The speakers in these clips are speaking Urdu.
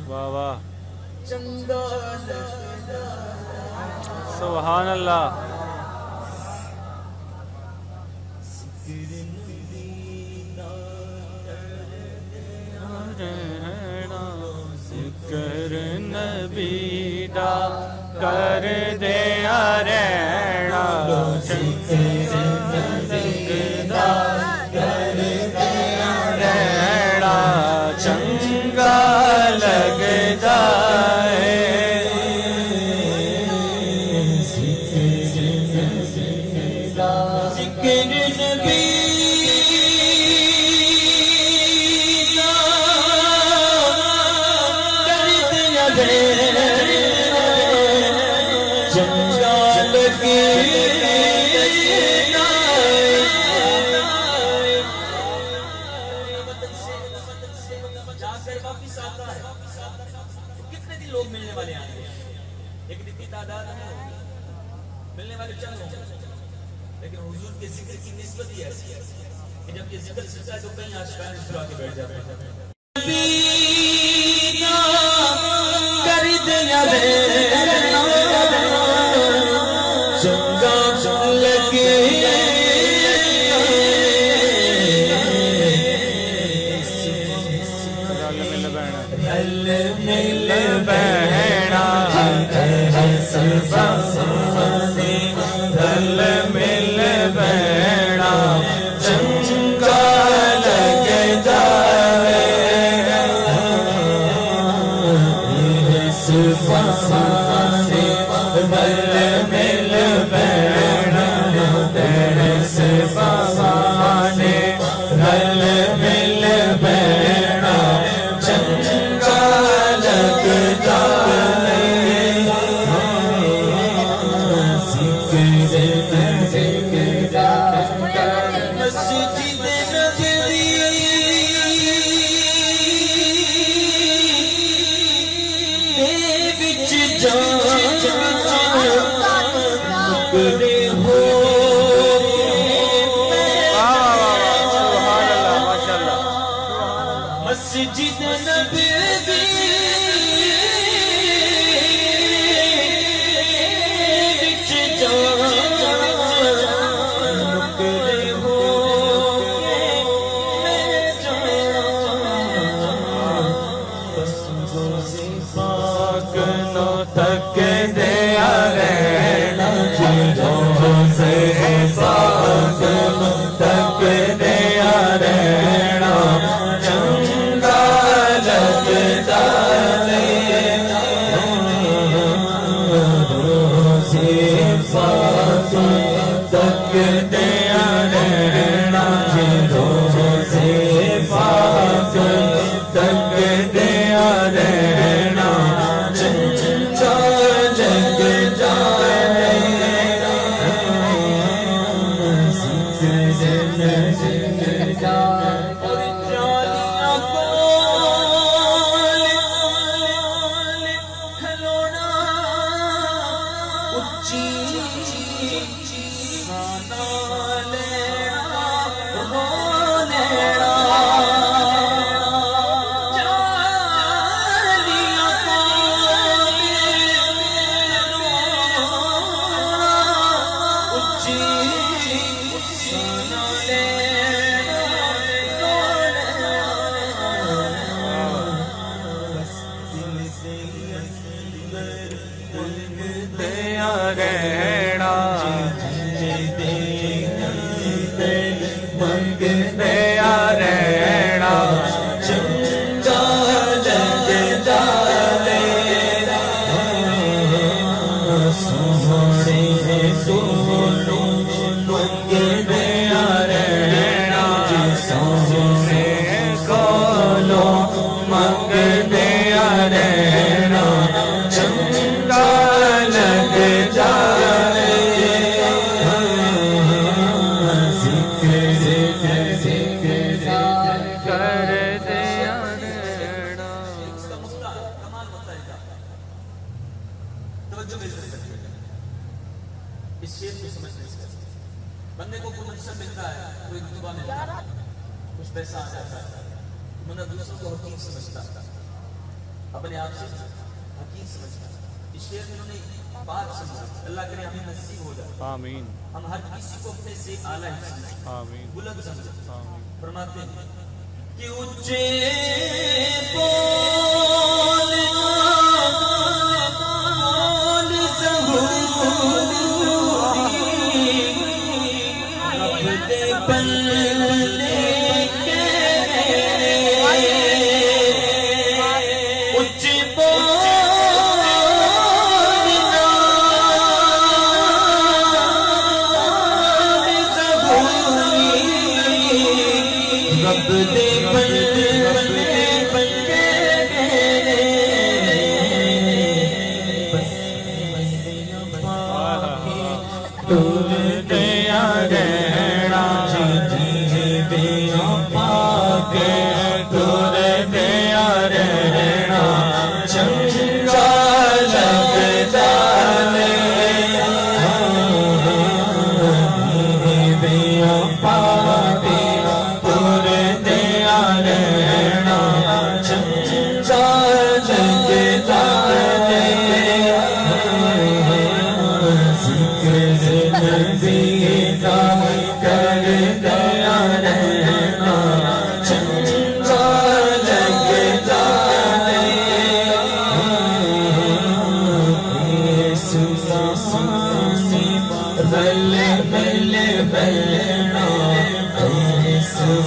واہ واہ سبحان اللہ ذکر نبی دا کر دیا رینا ذکر دا کر دیا رینا چنگا لگدا کتنے دن لوگ ملنے والے آئے ہیں ایک دن کی تعداد میں ملنے والے چند ہوں لیکن حضور کے ذکر کی نسبت ہی ایسی ہے کہ جب یہ ذکر سچا ہے تو کہیں عاشقان مسکرا کے بیٹھ جاتے ہیں کر دیا چنگا لگے مل بہنا دل مل بہنا چنگا لگدا دل مل بہنا دل مل بہنا چنگا لگدا مسجد نبی وچ نکلے ہو پاک نو تک دیا رہنا روزے پاک نو تک دیا رہنا چنگا لگدا روزے پاک تک دیا رہنا روزے پاک تک دیا رہنا چنگا لگدا بندے کو لوگوں کو منصب ملتا ہے، کوئی رتبہ ملتا ہے، کچھ پیسہ آ جاتا ہے، بندہ دوسروں کو حقیر سمجھتا ہے، اپنے آپ سے حقیر سمجھتا ہے۔ اس شعر میں انہوں نے بات سمجھا، اللہ کرے ہمیں نصیب ہو جائے، آمین، ہم ہر کسی کو اپنے سے اعلیٰ ہی سمجھیں، آمین، بلند سمجھیں۔ آمین۔ فرماتے ہیں کہ اونچے بول بل بل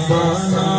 بلنا